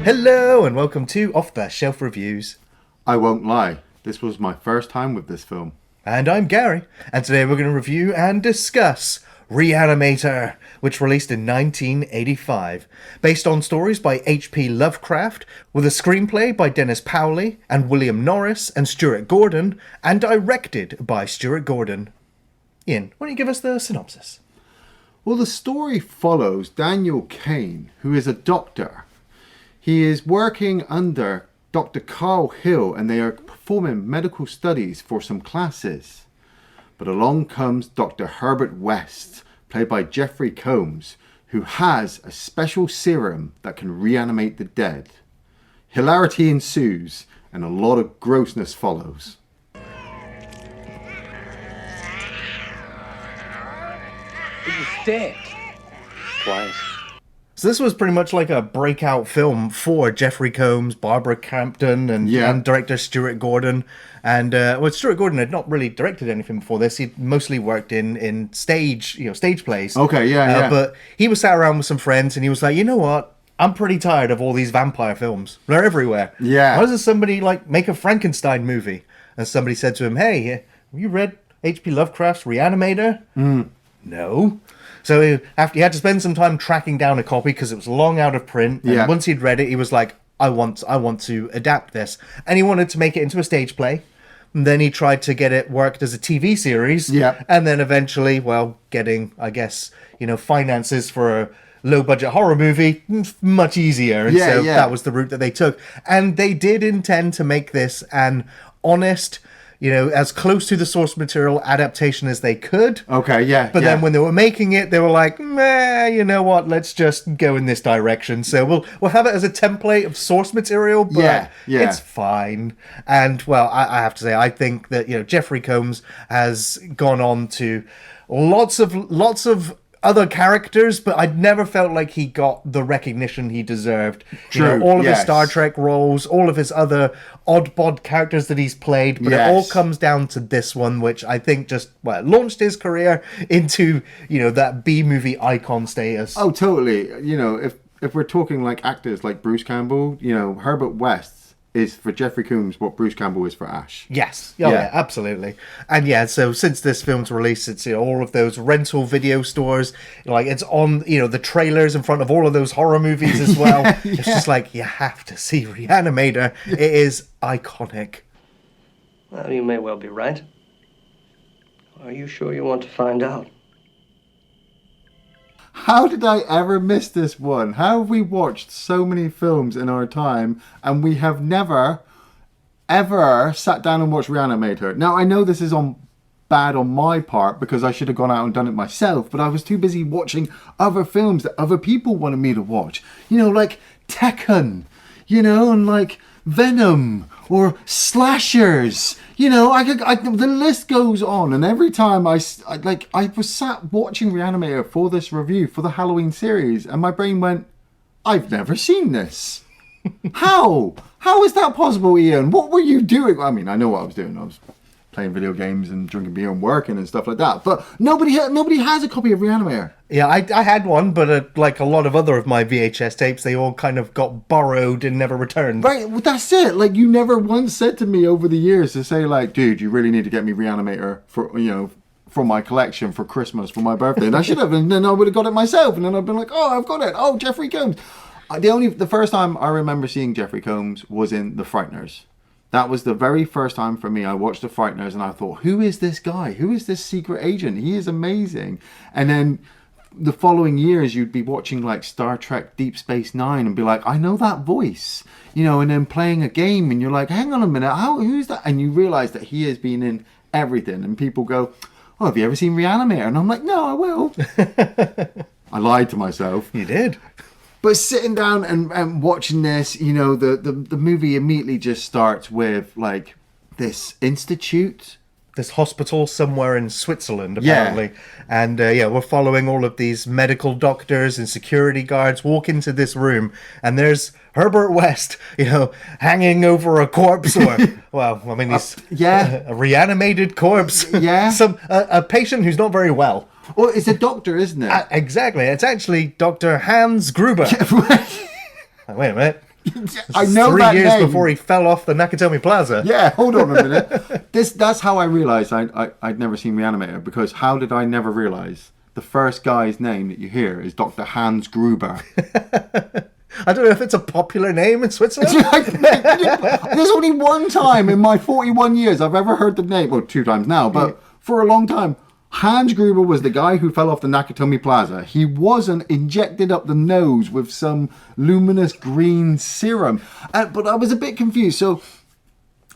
Hello and welcome to Off the Shelf Reviews. I won't lie, this was my first time with this film. And I'm Gary, and today we're going to review and discuss Re-Animator, which released in 1985. Based on stories by H.P. Lovecraft, with a screenplay by Dennis Powley and William Norris and Stuart Gordon, and directed by Stuart Gordon. Ian, why don't you give us the synopsis? Well, the story follows Daniel Kane, who is a doctor. He is working under Dr. Carl Hill, and they are performing medical studies for some classes. But along comes Dr. Herbert West, played by Jeffrey Combs, who has a special serum that can reanimate the dead. Hilarity ensues, and a lot of grossness follows. He was dead. Twice. So this was pretty much like a breakout film for Jeffrey Combs, Barbara Crampton, and director Stuart Gordon. And Stuart Gordon had not really directed anything before this. He'd mostly worked in stage plays. Okay, yeah. But he was sat around with some friends, and he was like, you know what? I'm pretty tired of all these vampire films. They're everywhere. Yeah. Why doesn't somebody make a Frankenstein movie? And somebody said to him, "Hey, have you read H.P. Lovecraft's Re-Animator?" No. So he had to spend some time tracking down a copy because it was long out of print. And once he'd read it, he was like, I want to adapt this. And he wanted to make it into a stage play. And then he tried to get it worked as a TV series. Yeah. And then eventually, getting, finances for a low-budget horror movie, much easier. And that was the route that they took. And they did intend to make this an honest, as close to the source material adaptation as they could. Okay, yeah. But then when they were making it, they were like, meh, you know what, let's just go in this direction. So we'll have it as a template of source material, but it's fine. And, I have to say, I think that, Jeffrey Combs has gone on to lots of other characters, but I'd never felt like he got the recognition he deserved. True, all of his Star Trek roles, all of his other odd-bod characters that he's played, but it all comes down to this one, which I think just launched his career into that B-movie icon status. Oh, totally. If we're talking like actors like Bruce Campbell, Herbert West is for Jeffrey Combs what Bruce Campbell is for Ash. Yes. Yeah, absolutely. And so since this film's released, it's all of those rental video stores, it's on the trailers in front of all of those horror movies as well. It's just like, you have to see Re-Animator. It is iconic. Well, you may well be right. Are you sure you want to find out? How did I ever miss this one? How have we watched so many films in our time and we have never, ever sat down and watched Re-Animator? Now, I know this is bad on my part because I should have gone out and done it myself, but I was too busy watching other films that other people wanted me to watch. Like Tekken, and like Venom or slashers. The list goes on, and every time I was sat watching Re-Animator for this review for the Halloween series, and my brain went, I've never seen this. How is that possible, Ian? What were you doing? I mean, I know what I was doing. I was playing video games and drinking beer and working and stuff like that. But nobody has a copy of Re-Animator. Yeah, I had one, but like a lot of other of my VHS tapes, they all kind of got borrowed and never returned. Right, well, that's it. Like, you never once said to me over the years to say, like, dude, you really need to get me Re-Animator for my collection for Christmas, for my birthday. And I should have, and then I would have got it myself. And then I've been like, oh, I've got it. Oh, Jeffrey Combs. The first time I remember seeing Jeffrey Combs was in The Frighteners. That was the very first time for me. I watched The Frighteners and I thought, who is this guy? Who is this secret agent? He is amazing. And then the following years, you'd be watching like Star Trek Deep Space Nine and be like, I know that voice. And then playing a game and you're like, hang on a minute, who's that? And you realize that he has been in everything. And people go, oh, have you ever seen Re-Animator? And I'm like, no, I will. I lied to myself. You did. But sitting down and watching this, the movie immediately just starts with like this institute. This hospital somewhere in Switzerland, apparently. Yeah. And we're following all of these medical doctors and security guards walk into this room, and there's Herbert West, hanging over a corpse, or, he's a reanimated corpse. Yeah. A patient who's not very well. Well, it's a doctor, isn't it? Exactly. It's actually Dr. Hans Gruber. Right. Wait a minute. I know 3 that years name. before he fell off the Nakatomi Plaza. Yeah, hold on a minute. That's how I realised I'd never seen Re-Animator, because how did I never realise the first guy's name that you hear is Dr. Hans Gruber? I don't know if it's a popular name in Switzerland. There's only one time in my 41 years I've ever heard the name, well, 2 times now, but for a long time. Hans Gruber was the guy who fell off the Nakatomi Plaza. He wasn't injected up the nose with some luminous green serum. But I was a bit confused.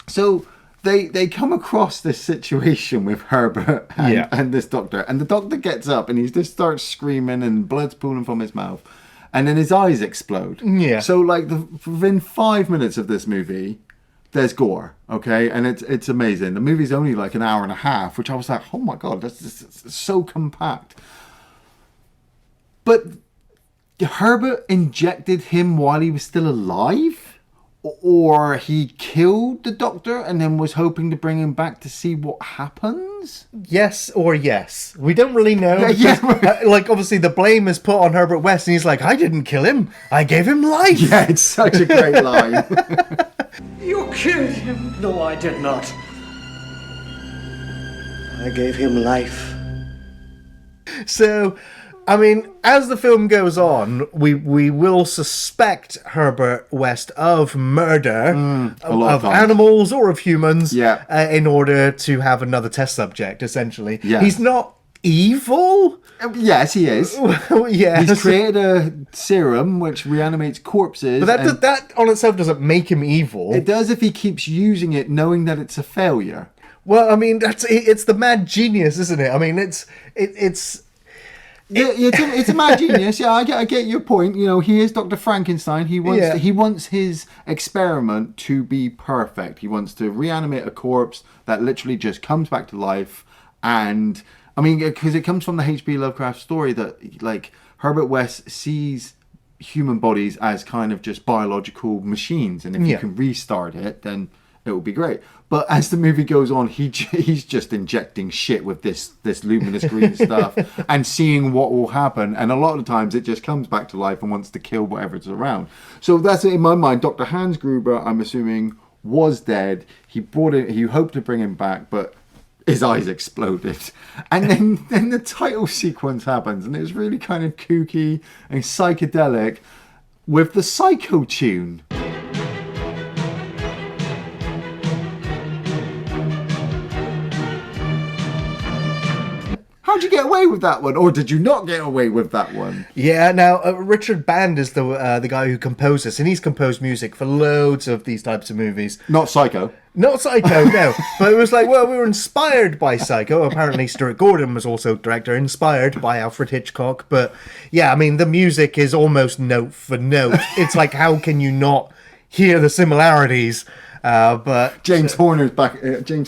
So they come across this situation with Herbert and this doctor. And the doctor gets up and he just starts screaming and blood's pooling from his mouth. And then his eyes explode. Yeah. So like within 5 minutes of this movie, there's gore, okay? And it's amazing. The movie's only like an hour and a half, which I was like, oh my God, that's so compact. But Herbert injected him while he was still alive? Or he killed the doctor and then was hoping to bring him back to see what happens? Yes or yes. We don't really know. Like, obviously, the blame is put on Herbert West, and he's like, I didn't kill him. I gave him life. Yeah, it's such a great line. You killed him. No, I did not. I gave him life. So, I mean, as the film goes on, we will suspect Herbert West of murder of animals or of humans in order to have another test subject, essentially. Yes. He's not evil. Yes, he is. Yes. He's created a serum which reanimates corpses. But that on itself doesn't make him evil. It does if he keeps using it knowing that it's a failure. Well, I mean, it's the mad genius, isn't it? I mean, it's a mad genius. Yeah, I get your point. You know, he is Dr. Frankenstein. He wants his experiment to be perfect. He wants to reanimate a corpse that literally just comes back to life. And I mean, because it comes from the H.P. Lovecraft story that like Herbert West sees human bodies as kind of just biological machines, and if you can restart it, then it will be great. But as the movie goes on, he's just injecting shit with this luminous green stuff and seeing what will happen. And a lot of times it just comes back to life and wants to kill whatever's around. So that's it in my mind. Dr. Hans Gruber, I'm assuming, was dead. He hoped to bring him back, but his eyes exploded. And then the title sequence happens, and it's really kind of kooky and psychedelic with the Psycho tune. How'd you get away with that one? Or did you not get away with that one? Yeah, now, Richard Band is the guy who composed this, and he's composed music for loads of these types of movies. Not Psycho. Not Psycho, no. But it was like, well, we were inspired by Psycho. Apparently, Stuart Gordon was also director, inspired by Alfred Hitchcock. But yeah, I mean, the music is almost note for note. It's like, how can you not hear the similarities? But James Horner's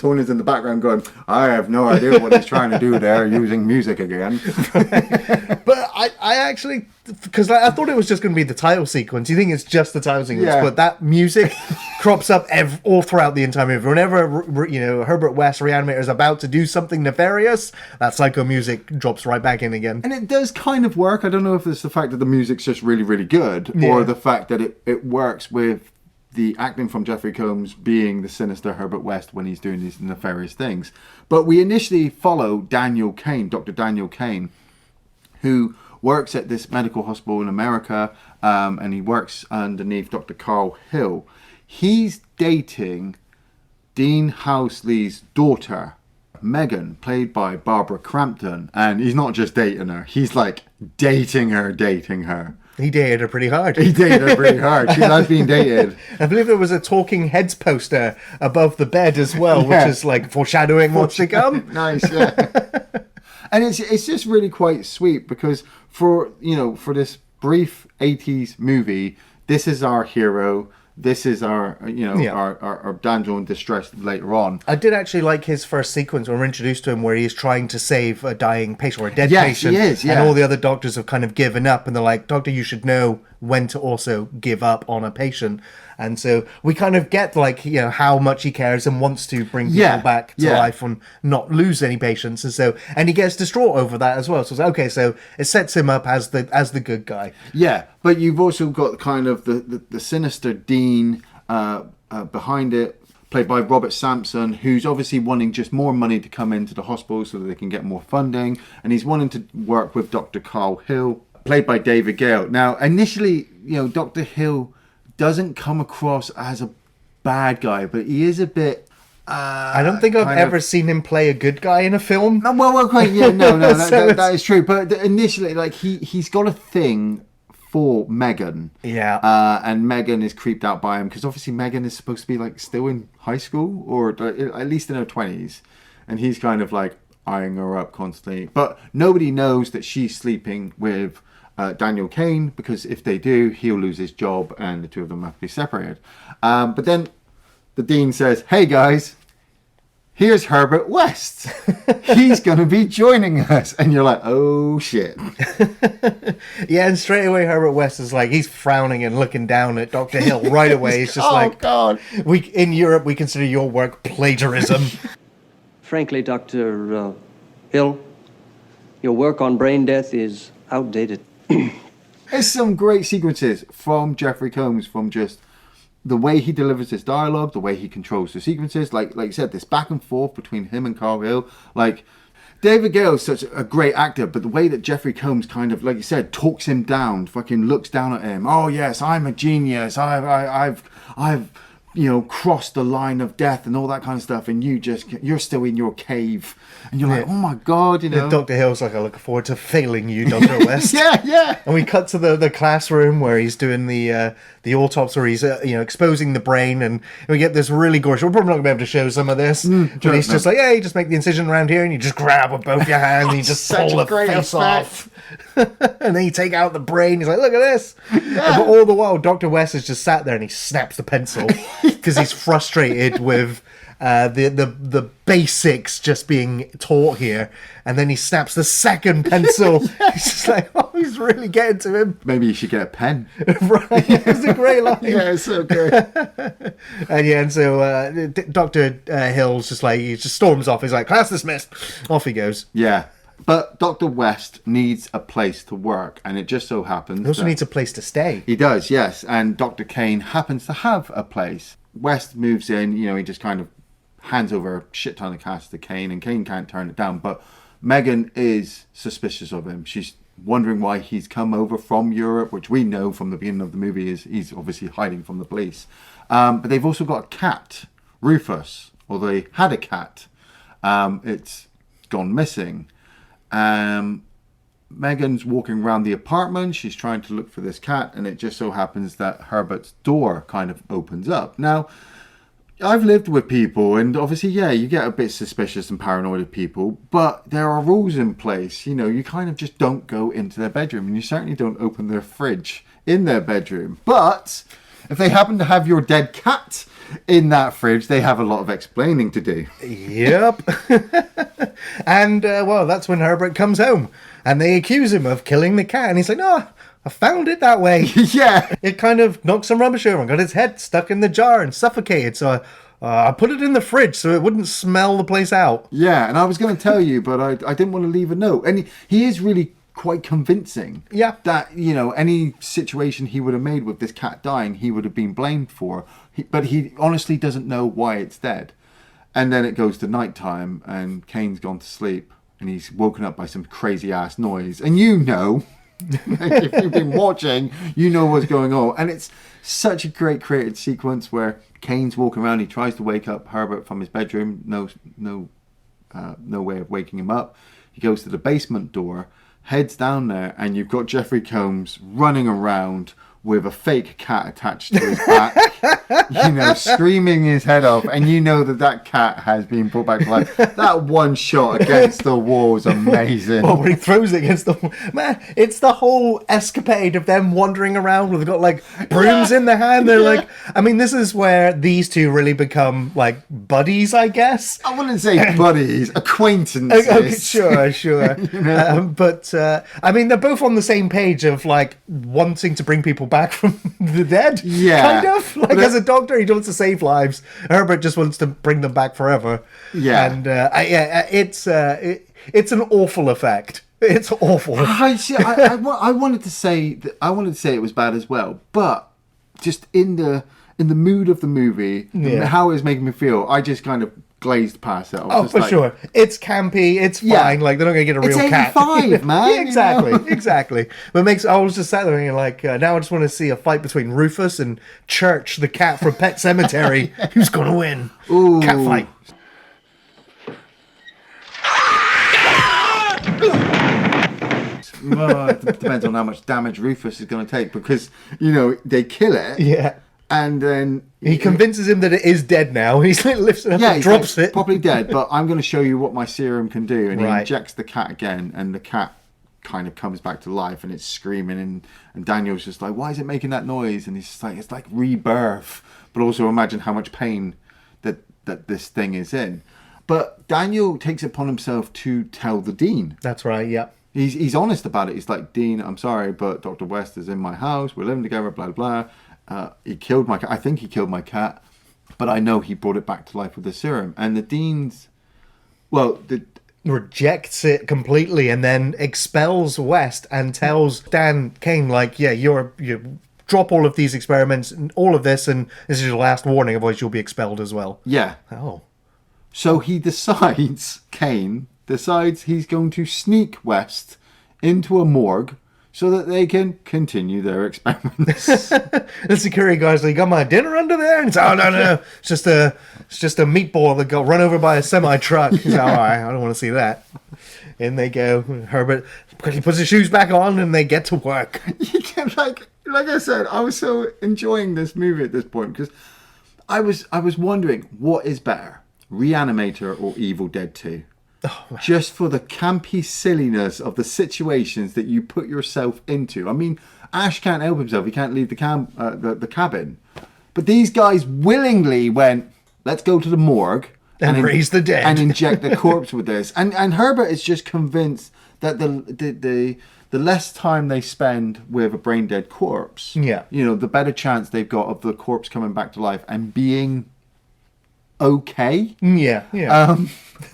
Horner's in the background going, I have no idea what he's trying to do there, using music again. But I actually, because I thought it was just going to be the title sequence. You think it's just the title sequence, but that music crops up all throughout the entire movie. Whenever Herbert West, Re-Animator, is about to do something nefarious, that Psycho music drops right back in again. And it does kind of work. I don't know if it's the fact that the music's just really, really good, or the fact that it works with the acting from Jeffrey Combs being the sinister Herbert West when he's doing these nefarious things. But we initially follow Daniel Kane, Dr. Daniel Kane, who works at this medical hospital in America, and he works underneath Dr. Carl Hill. He's dating Dean Housley's daughter, Megan, played by Barbara Crampton. And he's not just dating her, he's like dating her. He dated her pretty hard. He dated her pretty hard. She has been dated. I believe there was a Talking Heads poster above the bed as well, which is like foreshadowing what's to come. Nice, yeah. And it's just really quite sweet because for this brief 80s movie, this is our hero. This is our damsel in distress later on. I did actually like his first sequence when we're introduced to him where he's trying to save a dying patient or a dead patient. He is, yeah. And all the other doctors have kind of given up and they're like, Doctor, you should know when to also give up on a patient. And so we kind of get like, you know, how much he cares and wants to bring people back to life and not lose any patients. And so, and he gets distraught over that as well. So it's like, okay, so it sets him up as the good guy. Yeah, but you've also got kind of the sinister Dean behind it, played by Robert Sampson, who's obviously wanting just more money to come into the hospital so that they can get more funding. And he's wanting to work with Dr. Carl Hill, played by David Gale. Now, initially, you know, Dr. Hill doesn't come across as a bad guy, but he is a bit... I don't think I've ever seen him play a good guy in a film. No, well, yeah, no, that is true. But initially, like, he's got a thing for Megan. Yeah. And Megan is creeped out by him, because obviously Megan is supposed to be, like, still in high school, or at least in her 20s. And he's kind of, like, eyeing her up constantly. But nobody knows that she's sleeping with... Daniel Cain, because if they do, he'll lose his job and the two of them have to be separated. But then the Dean says, hey guys, here's Herbert West. He's going to be joining us. And you're like, oh shit. Yeah, and straight away Herbert West is like, he's frowning and looking down at Dr. Hill right away. He's just like, God. In Europe, we consider your work plagiarism. Frankly, Dr. Hill, your work on brain death is outdated. There's some great sequences from Jeffrey Combs, from just the way he delivers his dialogue, the way he controls the sequences. Like you said, this back and forth between him and Carl Hill. Like, David Gale is such a great actor, but the way that Jeffrey Combs kind of, like you said, talks him down, fucking looks down at him. Oh yes, I'm a genius. I've you know, crossed the line of death and all that kind of stuff, and you're still in your cave, and you're like, oh my god, you know. Dr. Hill's like, I look forward to failing you, Dr. West. yeah. And we cut to the classroom where he's doing the autopsy, where he's exposing the brain, and we get this really gorgeous. We're probably not gonna be able to show some of this, but he's just like, yeah, you just make the incision around here, and you just grab with both your hands, and you just pull the face off, and then you take out the brain. He's like, look at this. Yeah. But all the while, Dr. West is just sat there, and he snaps the pencil because he's frustrated with the basics just being taught here, and then he snaps the second pencil. He's just like, oh, he's really getting to him. Maybe you should get a pen. Right, it's a great line. Yeah, it's so good. And so Dr. Hill's just like, he just storms off. He's like, class dismissed. Off he goes. Yeah. But Dr. West needs a place to work, and it just so happens he also needs a place to stay. He does, yes. And Dr. Cain happens to have a place. West moves in, he just kind of hands over a shit ton of cash to Cain, and Cain can't turn it down. But Megan is suspicious of him. She's wondering why he's come over from Europe, which we know from the beginning of the movie is he's obviously hiding from the police. But they've also got a cat, Rufus, or they had a cat. It's gone missing. Megan's walking around the apartment. She's trying to look for this cat, and it just so happens that Herbert's door kind of opens up. Now, I've lived with people, and obviously, yeah, you get a bit suspicious and paranoid of people, but there are rules in place. You kind of just don't go into their bedroom, and you certainly don't open their fridge in their bedroom. But if they happen to have your dead cat in that fridge, they have a lot of explaining to do. Yep. And, that's when Herbert comes home, and they accuse him of killing the cat, and he's like, no, I found it that way. Yeah. It kind of knocked some rubbish over and got his head stuck in the jar and suffocated, so I put it in the fridge so it wouldn't smell the place out. Yeah, and I was going to tell you, but I didn't want to leave a note. And he is really quite convincing. Yeah. That, any situation he would have made with this cat dying, he would have been blamed for. But he honestly doesn't know why it's dead. And then it goes to nighttime, and Cain's gone to sleep, and he's woken up by some crazy ass noise. And if you've been watching, you know what's going on. And it's such a great created sequence where Cain's walking around. He tries to wake up Herbert from his bedroom. No way of waking him up. He goes to the basement door, heads down there, and you've got Jeffrey Combs running around with a fake cat attached to his back, screaming his head off, and you know that cat has been brought back to life. That one shot against the wall is amazing. Well, when he throws it against the wall, man, it's the whole escapade of them wandering around with got like brooms in their hand. They're like, I mean, this is where these two really become like buddies, I guess. I wouldn't say buddies, acquaintances. Okay, sure. But I mean, they're both on the same page of like wanting to bring people back from the dead. Yeah, kind of like as a doctor, he wants to save lives. Herbert just wants to bring them back forever. Yeah, and it's an awful effect. It's awful. I wanted to say it was bad as well, but just in the mood of the movie, how it was making me feel, I just kind of glazed past it. For sure. It's campy. It's fine. Like, they're not going to get a real cat. It's 85, man. Yeah, exactly. But I was just sat there and like, now I just want to see a fight between Rufus and Church, the cat from Pet Sematary. Who's going to win? Ooh. Cat fight. Well, it depends on how much damage Rufus is going to take, because, they kill it. Yeah. And then he convinces him that it is dead now. He's like lifts it up and drops it. Probably dead, but I'm going to show you what my serum can do. And he injects the cat again, and the cat kind of comes back to life, and it's screaming. And Daniel's just like, why is it making that noise? And he's just like, it's like rebirth. But also imagine how much pain that this thing is in. But Daniel takes it upon himself to tell the Dean. That's right, yeah. He's honest about it. He's like, Dean, I'm sorry, but Dr. West is in my house. We're living together, blah, blah. He killed my cat. I think he killed my cat, but I know he brought it back to life with the serum. And the Dean's, rejects it completely and then expels West and tells Dan Kane, like, yeah, you drop all of these experiments and all of this, and this is your last warning, otherwise you'll be expelled as well. Yeah. Oh. So Kane decides he's going to sneak West into a morgue so that they can continue their experiments. The security guys like, got my dinner under there? And it's, oh, no. It's just a meatball that got run over by a semi-truck. He's like, all right, I don't want to see that. In they go. Herbert quickly puts his shoes back on and they get to work. Like I said, I was so enjoying this movie at this point, because I was wondering, what is better, Re-Animator or Evil Dead 2? Oh, just for the campy silliness of the situations that you put yourself into. I mean, Ash can't help himself. He can't leave the cabin. But these guys willingly went, let's go to the morgue and raise the dead and inject the corpse with this. And Herbert is just convinced that the less time they spend with a brain dead corpse, the better chance they've got of the corpse coming back to life and being okay. Yeah.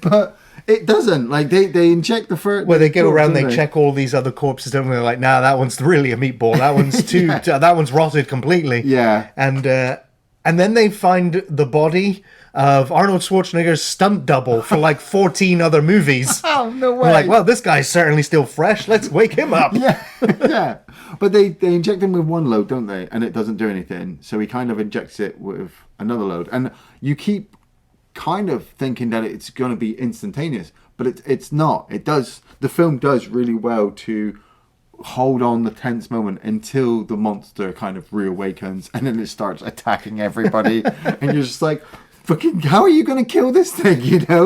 But it doesn't. Like, they inject the first. Well, they go around, they check all these other corpses, don't they? They're like, nah, that one's really a meatball. That one's too. That one's rotted completely. Yeah. And then they find the body of Arnold Schwarzenegger's stunt double for like 14 other movies. Oh, no way. We're like, well, this guy's certainly still fresh. Let's wake him up. Yeah. But they inject him with one load, don't they? And it doesn't do anything. So he kind of injects it with another load. And you keep kind of thinking that it's going to be instantaneous, but it's not. The film does really well to hold on the tense moment until the monster kind of reawakens, and then it starts attacking everybody. And you're just like, fucking, how are you going to kill this thing?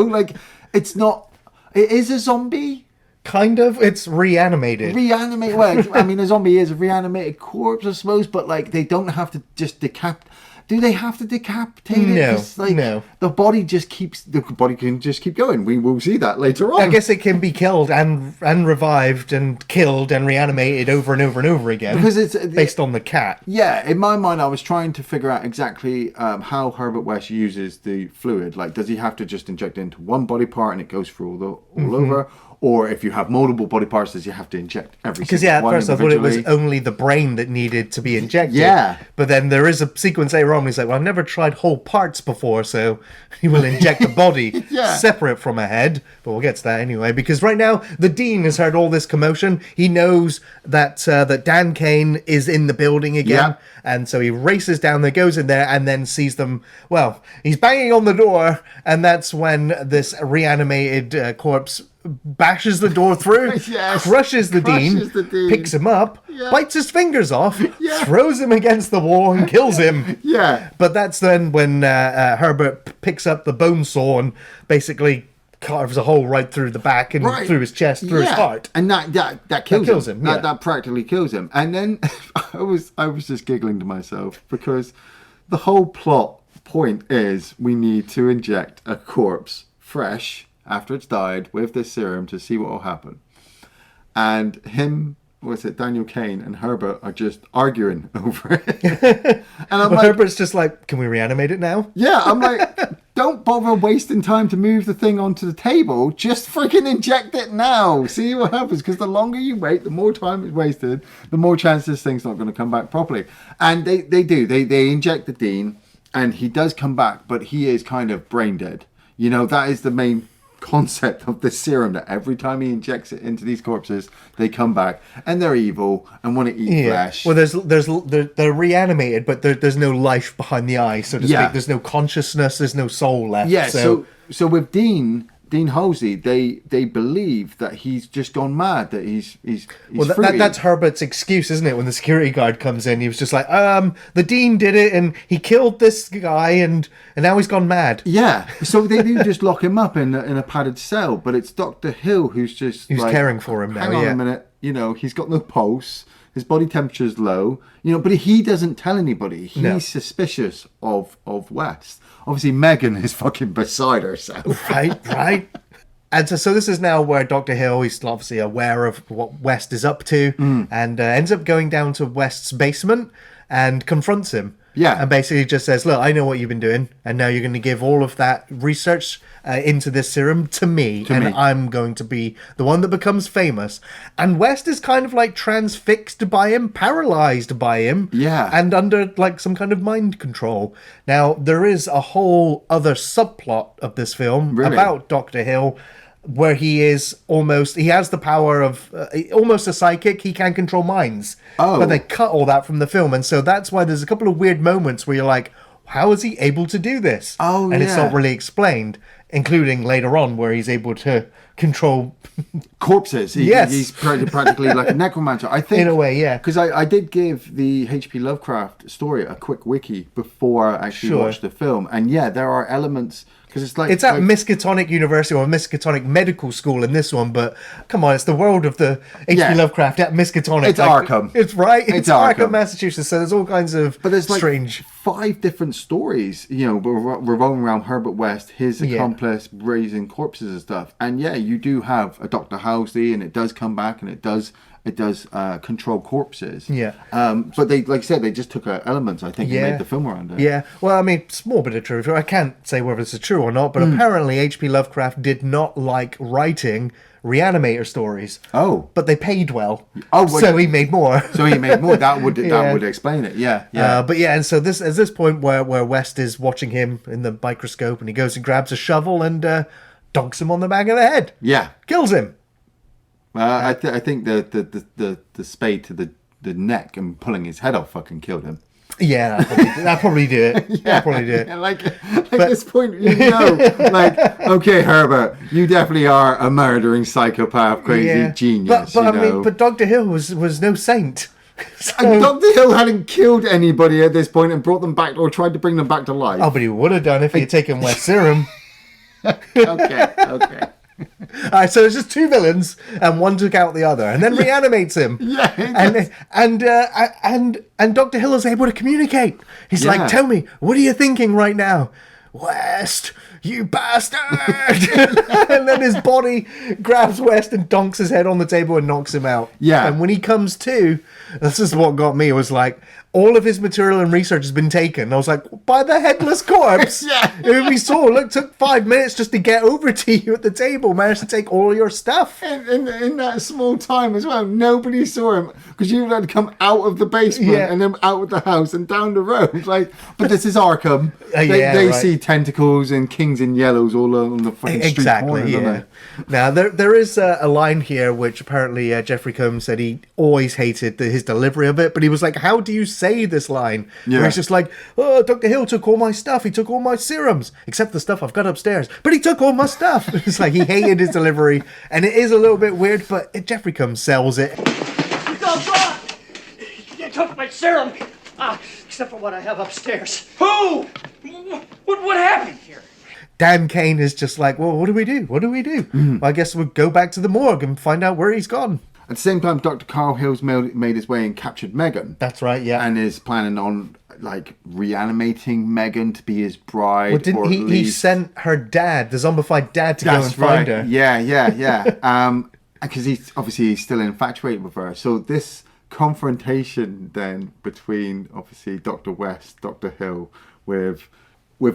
Like, it is a zombie. Kind of. It's reanimated. Well, I mean, a zombie is a reanimated corpse, I suppose, but like, they don't have to just decapitate. Do they have to decapitate it? No. The body can just keep going. We will see that later on. I guess it can be killed and revived and killed and reanimated over and over and over again. Because it's based on the cat. Yeah, in my mind, I was trying to figure out exactly how Herbert West uses the fluid. Like, does he have to just inject it into one body part and it goes through all over? Or if you have multiple body parts, does you have to inject every single one? Because at first I thought it was only the brain that needed to be injected. Yeah. But then there is a sequence later on where he's like, well, I've never tried whole parts before, so he will inject the body separate from a head. But we'll get to that anyway, because right now the Dean has heard all this commotion. He knows that Dan Kane is in the building again. Yeah. And so he races down there, goes in there, and then sees them. Well, he's banging on the door, and that's when this reanimated corpse bashes the door through, crushes the dean, picks him up, bites his fingers off, throws him against the wall and kills him. Yeah. But that's then when Herbert picks up the bone saw and basically carves a hole right through the back and through his chest, through his heart. And that kills him. Yeah. That practically kills him. And then I was just giggling to myself because the whole plot point is we need to inject a corpse fresh after it's died with this serum to see what will happen. And Daniel Cain and Herbert are just arguing over it. And Herbert's just like, can we reanimate it now? Yeah, I'm like, don't bother wasting time to move the thing onto the table. Just freaking inject it now. See what happens. Because the longer you wait, the more time is wasted, the more chance this thing's not going to come back properly. And they do. They inject the dean, and he does come back, but he is kind of brain dead. You know, that is the main concept of this serum, that every time he injects it into these corpses, they come back and they're evil and want to eat flesh. Well, they're reanimated, but there's no life behind the eye, so to speak. There's no consciousness, there's no soul left. Yeah. So with Dean Halsey, they believe that he's just gone mad, that he's that's Herbert's excuse, isn't it? When the security guard comes in, he was just like, the Dean did it, and he killed this guy, and now he's gone mad. Yeah, so they do just lock him up in a padded cell, but it's Dr. Hill who's like, caring for him now. Hang on a minute, you know, he's got no pulse, his body temperature's low, you know, but he doesn't tell anybody. He's suspicious of West. Obviously, Megan is fucking beside herself. Right. And so this is now where Dr. Hill, he's obviously aware of what West is up to, and ends up going down to West's basement and confronts him. Yeah. And basically just says, look, I know what you've been doing, and now you're going to give all of that research into this serum to me, I'm going to be the one that becomes famous. And West is kind of like transfixed by him, paralyzed by him, and under like some kind of mind control. Now, there is a whole other subplot of this film about Dr. Hill, where he has the power of almost a psychic. He can control minds. But they cut all that from the film. And so that's why there's a couple of weird moments where you're like, how is he able to do this? And it's not really explained, including later on where he's able to control corpses. He's practically like a necromancer. I think, in a way, yeah. Because I did give the H.P. Lovecraft story a quick wiki before I actually watched the film. And there are elements... It's at Miskatonic University or Miskatonic Medical School in this one, but come on, it's the world of the H.P. Lovecraft at Miskatonic. It's Arkham. It's Arkham, Massachusetts. So there's all kinds of strange... 5 different stories, you know, revolving around Herbert West, his accomplice, raising corpses and stuff. And you do have a Dr. Halsey, and it does come back, and it does control corpses. But they, like I said, they just took elements, I think, and made the film around it. Yeah. Well, I mean, small bit of truth. I can't say whether this is true or not, but apparently H.P. Lovecraft did not like writing Re-Animator stories. But they paid well. So he made more. That would explain it. And so at this point where West is watching him in the microscope, and he goes and grabs a shovel and donks him on the back of the head. Kills him. I think the spade to the neck and pulling his head off fucking killed him. Yeah, that'd probably do it. Like at this point, you know, like, okay, Herbert, you definitely are a murdering psychopath, crazy genius. But Dr. Hill was no saint. And Dr. Hill hadn't killed anybody at this point and brought them back or tried to bring them back to life. Oh, but he would have done if he had taken West serum. Okay. Alright, so it's just 2 villains, and one took out the other, and then reanimates him. And Dr. Hill is able to communicate. He's like, "Tell me, what are you thinking right now, West? You bastard!" And then his body grabs West and donks his head on the table and knocks him out. And when he comes to, this is what got me. It was like, all of his material and research has been taken. I was like, by the headless corpse. We saw, it took 5 minutes just to get over to you at the table. Managed to take all your stuff. In that small time as well. Nobody saw him because you had to come out of the basement and then out of the house and down the road. But this is Arkham. They see tentacles and King pings and yellows all on the fucking street corners, yeah. aren't Now, there is a line here which apparently Jeffrey Combs said he always hated his delivery of it, but he was like, how do you say this line? Yeah. Where it's just like, oh, Dr. Hill took all my stuff. He took all my serums, except the stuff I've got upstairs. But he took all my stuff. It's like he hated his delivery, and it is a little bit weird, but Jeffrey Combs sells it. It's all gone! You took my serum! Except for what I have upstairs. Who? What happened here? Dan Kane is just like, well, what do we do? What do we do? Well, I guess we'll go back to the morgue and find out where he's gone. At the same time, Dr. Carl Hill's made his way and captured Megan. That's right, yeah. And is planning on, like, reanimating Megan to be his bride. Well, didn't he sent her dad, the zombified dad, to go and find her. Yeah. Because he's still infatuated with her. So this confrontation then between, obviously, Dr. West, Dr. Hill, with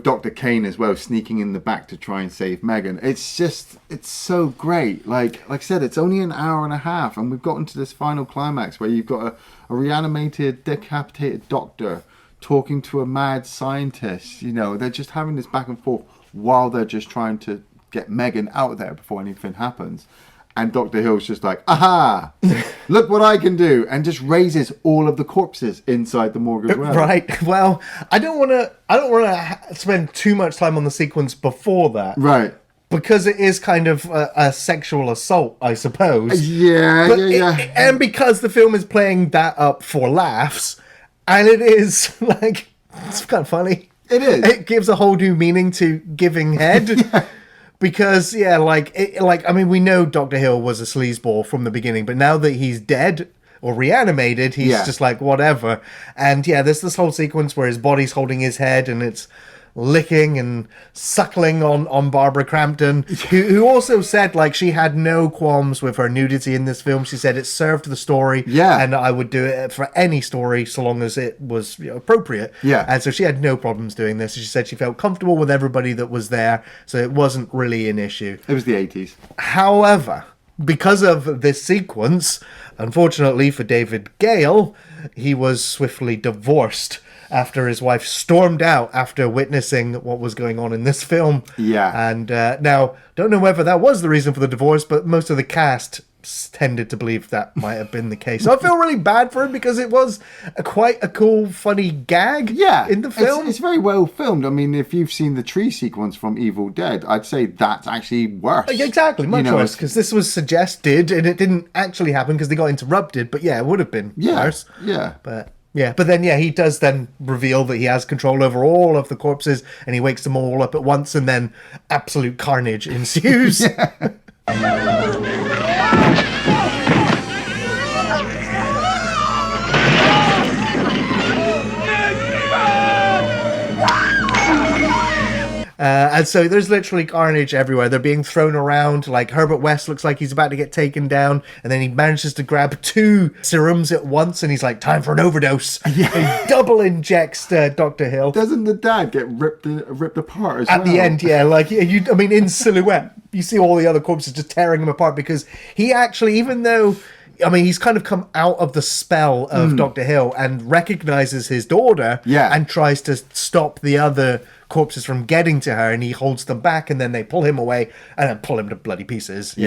Dr. Kane as well, sneaking in the back to try and save Megan. It's so great. Like I said, it's only an hour and a half, and we've gotten to this final climax where you've got a reanimated, decapitated doctor talking to a mad scientist. You know, they're just having this back and forth while they're just trying to get Megan out there before anything happens. And Dr. Hill's just like, aha, look what I can do. And just raises all of the corpses inside the morgue as well. Right. Well, I don't want to spend too much time on the sequence before that. Right. Because it is kind of a sexual assault, I suppose. Yeah. And because the film is playing that up for laughs, and it is, like, it's kind of funny. It is. It gives a whole new meaning to giving head. Yeah. Because, I mean, we know Dr. Hill was a sleazeball from the beginning, but now that he's dead or reanimated, he's just like, whatever. And, there's this whole sequence where his body's holding his head and it's licking and suckling on Barbara Crampton, who also said, like, she had no qualms with her nudity in this film. She said it served the story, and I would do it for any story so long as it was appropriate. And so she had no problems doing this. She said she felt comfortable with everybody that was there, so it wasn't really an issue. It was the 80s. However, because of this sequence, unfortunately for David Gale, he was swiftly divorced after his wife stormed out after witnessing what was going on in this film. And now, don't know whether that was the reason for the divorce, but most of the cast tended to believe that might have been the case. So I feel really bad for him because it was quite a cool, funny gag in the film. It's very well filmed. I mean, if you've seen the tree sequence from Evil Dead, I'd say that's actually worse. Exactly, much worse, because this was suggested and it didn't actually happen because they got interrupted. But it would have been worse. But then, he does then reveal that he has control over all of the corpses and he wakes them all up at once and then absolute carnage ensues. And so there's literally carnage everywhere. They're being thrown around. Like Herbert West looks like he's about to get taken down, and then he manages to grab 2 serums at once, and he's like, "Time for an overdose." He double injects Dr. Hill. Doesn't the dad get ripped apart as well? At the end, I mean, in silhouette, you see all the other corpses just tearing him apart because he actually, even though, I mean, he's kind of come out of the spell of Dr. Hill and recognizes his daughter and tries to stop the other corpses from getting to her, and he holds them back, and then they pull him away and then pull him to bloody pieces. But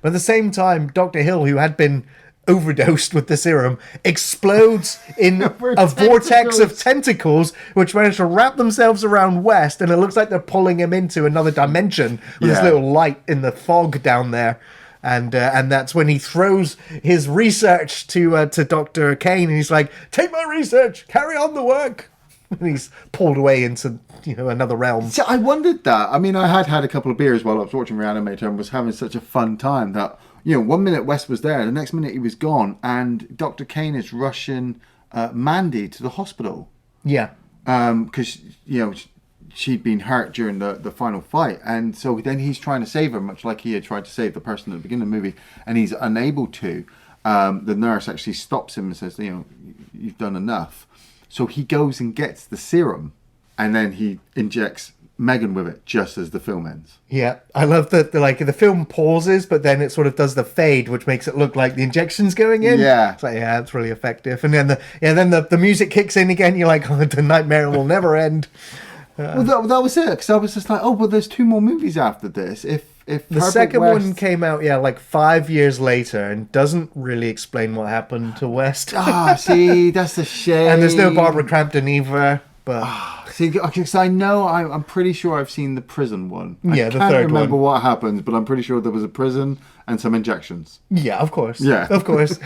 at the same time, Dr. Hill, who had been overdosed with the serum, explodes in a vortex of tentacles which manage to wrap themselves around West, and it looks like they're pulling him into another dimension with this little light in the fog down there. And that's when he throws his research to Dr. Kane, and he's like, "Take my research, carry on the work." And he's pulled away into another realm. So I wondered that. I mean, I had a couple of beers while I was watching Re-Animator and was having such a fun time that, 1 minute West was there, the next minute he was gone, and Dr. Kane is rushing Mandy to the hospital. Because, she'd been hurt during the final fight, and so then he's trying to save her, much like he had tried to save the person at the beginning of the movie, and he's unable to. The nurse actually stops him and says, "You've done enough." So he goes and gets the serum, and then he injects Megan with it just as the film ends. I love that the film pauses, but then it sort of does the fade, which makes it look like the injection's going in. It's like, it's really effective. And then the music kicks in again. You're like, oh, the nightmare will never end. Well, that was it. Because I was just like, oh, well, there's 2 more movies after this. If the Herbert second West... one came out, like 5 years later, and doesn't really explain what happened to West. See, that's a shame. And there's no Barbara Crampton either. But see, because I know I'm pretty sure I've seen the prison one. Yeah, I the can't third remember one. what happens, but I'm pretty sure there was a prison and some injections. yeah, of course. Yeah. Of course.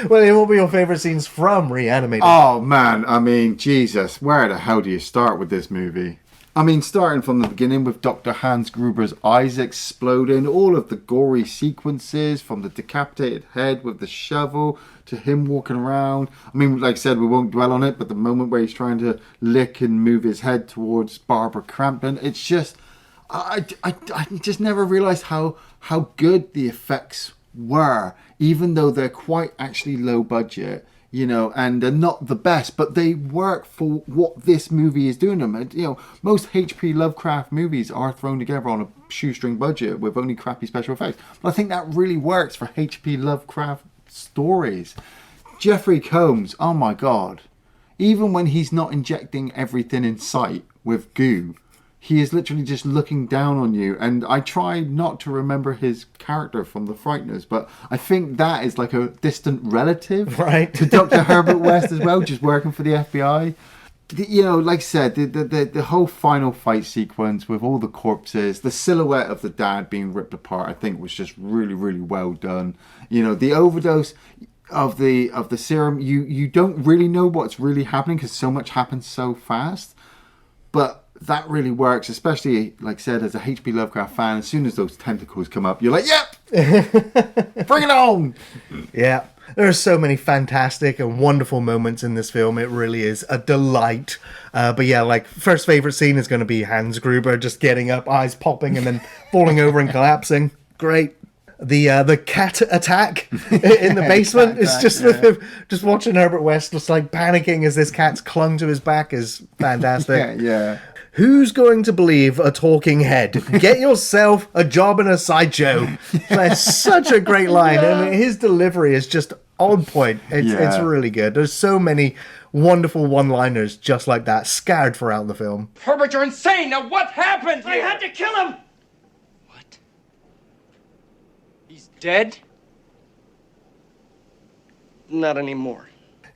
Well, Ian, what were your favourite scenes from Re-Animator? Oh, man. I mean, Jesus. Where the hell do you start with this movie? I mean, starting from the beginning with Dr. Hans Gruber's eyes exploding, all of the gory sequences, from the decapitated head with the shovel to him walking around. I mean, like I said, we won't dwell on it, but the moment where he's trying to lick and move his head towards Barbara Crampton, it's just... I just never realised how good the effects were, even though they're quite actually low budget. And they're not the best, but they work for what this movie is doing them. And, most H.P. Lovecraft movies are thrown together on a shoestring budget with only crappy special effects. But I think that really works for H.P. Lovecraft stories. Jeffrey Combs, oh my God. Even when he's not injecting everything in sight with goo, he is literally just looking down on you. And I try not to remember his character from The Frighteners, but I think that is like a distant relative to Dr. Herbert West as well, just working for the FBI. Like I said, the whole final fight sequence with all the corpses, the silhouette of the dad being ripped apart, I think was just really, really well done. The overdose of the serum, you don't really know what's really happening because so much happens so fast. But that really works, especially, like I said, as a H.P. Lovecraft fan. As soon as those tentacles come up, you're like, yep! Bring it on! Yeah. There are so many fantastic and wonderful moments in this film. It really is a delight. But yeah, like, first favourite scene is going to be Hans Gruber just getting up, eyes popping, and then falling over and collapsing. Great. The cat attack in the basement is just with him, just watching Herbert West just like panicking as this cat's clung to his back is fantastic. Yeah. Who's going to believe a talking head? Get yourself a job in a sideshow. That's such a great line. I mean, his delivery is just on point. It's really good. There's so many wonderful one-liners just like that scattered throughout the film. Herbert, you're insane. Now what happened here? I had to kill him. What? He's dead? Not anymore.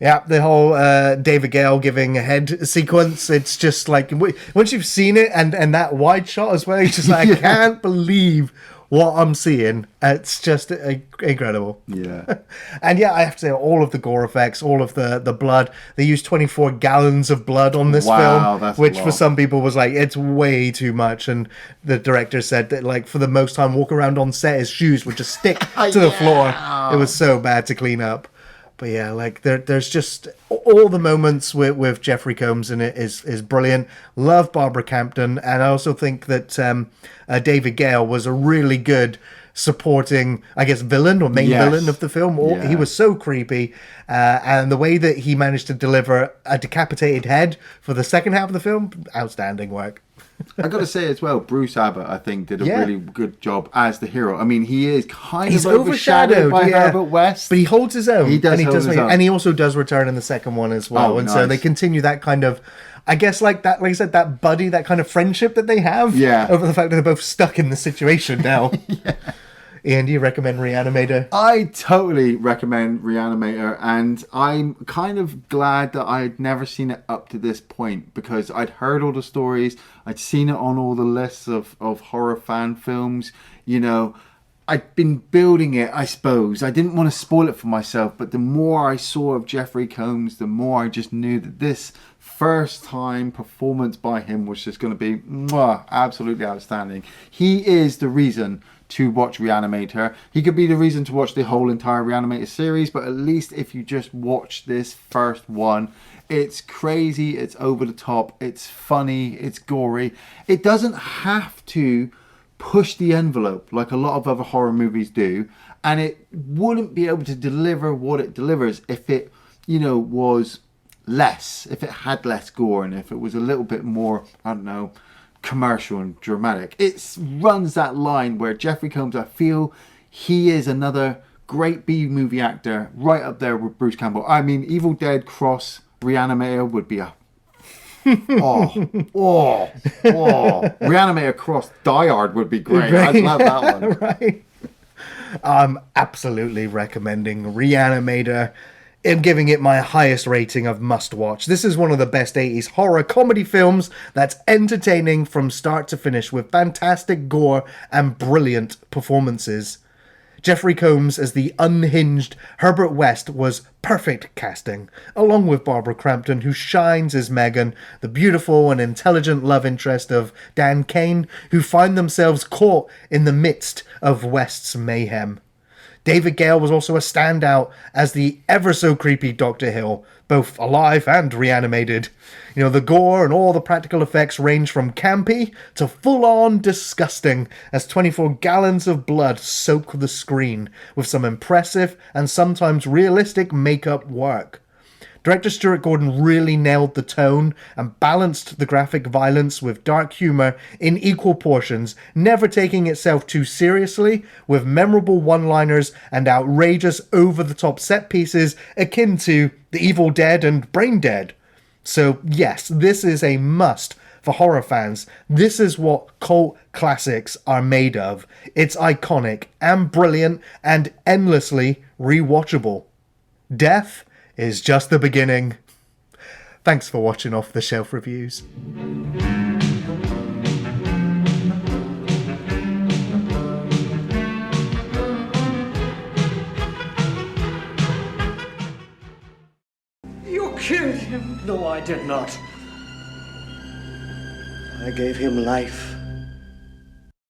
Yeah, the whole David Gale giving a head sequence, it's just like, once you've seen it and that wide shot as well, you're just like, I can't believe what I'm seeing. It's just incredible. Yeah. And yeah, I have to say, all of the gore effects, all of the blood, they used 24 gallons of blood on this film, that's which for some people was like, it's way too much. And the director said that, like, for the most time, walk around on set, his shoes would just stick to the floor. It was so bad to clean up. But yeah, like there's just all the moments with Jeffrey Combs in it is brilliant. Love Barbara Crampton, and I also think that David Gale was a really good supporting, I guess, villain or main villain of the film. He was so creepy, and the way that he managed to deliver a decapitated head for the second half of the film, outstanding work. I got to say as well, Bruce Abbott, I think, did a really good job as the hero. I mean, he is He's of overshadowed by Herbert West, but he holds his own. He does, and he also does return in the second one as well. So they continue that kind of, I guess, like I said, that buddy, that kind of friendship that they have. Yeah. Over the fact that they're both stuck in the situation now. Ian, do you recommend Re-Animator? I totally recommend Re-Animator, and I'm kind of glad that I had never seen it up to this point, because I'd heard all the stories, I'd seen it on all the lists of horror fan films, I'd been building it, I suppose. I didn't want to spoil it for myself, but the more I saw of Jeffrey Combs, the more I just knew that this first time performance by him was just going to be absolutely outstanding. He is the reason to watch Re-Animator. He could be the reason to watch the whole entire Re-Animator series, but at least if you just watch this first one, it's crazy, it's over the top, it's funny, it's gory. It doesn't have to push the envelope like a lot of other horror movies do, and it wouldn't be able to deliver what it delivers if it, was less, if it had less gore, and if it was a little bit more, I don't know, commercial and dramatic. It runs that line where Jeffrey Combs, I feel he is another great B-movie actor right up there with Bruce Campbell. I mean, Evil Dead cross Re-Animator would be a Re-Animator cross Die Hard would be great. I'd love that one. Right. I'm absolutely recommending Re-Animator. I'm giving it my highest rating of must watch. This is one of the best 80s horror comedy films that's entertaining from start to finish with fantastic gore and brilliant performances. Jeffrey Combs as the unhinged Herbert West was perfect casting, along with Barbara Crampton, who shines as Megan, the beautiful and intelligent love interest of Dan Kane, who find themselves caught in the midst of West's mayhem. David Gale was also a standout as the ever-so-creepy Dr. Hill, both alive and reanimated. You know, the gore and all the practical effects range from campy to full-on disgusting as 24 gallons of blood soak the screen with some impressive and sometimes realistic makeup work. Director Stuart Gordon really nailed the tone and balanced the graphic violence with dark humour in equal portions, never taking itself too seriously, with memorable one-liners and outrageous over-the-top set pieces akin to The Evil Dead and Brain Dead. So yes, this is a must for horror fans. This is what cult classics are made of. It's iconic and brilliant and endlessly rewatchable. Death is just the beginning. Thanks for watching Off the Shelf Reviews. You killed him. No, I did not. I gave him life.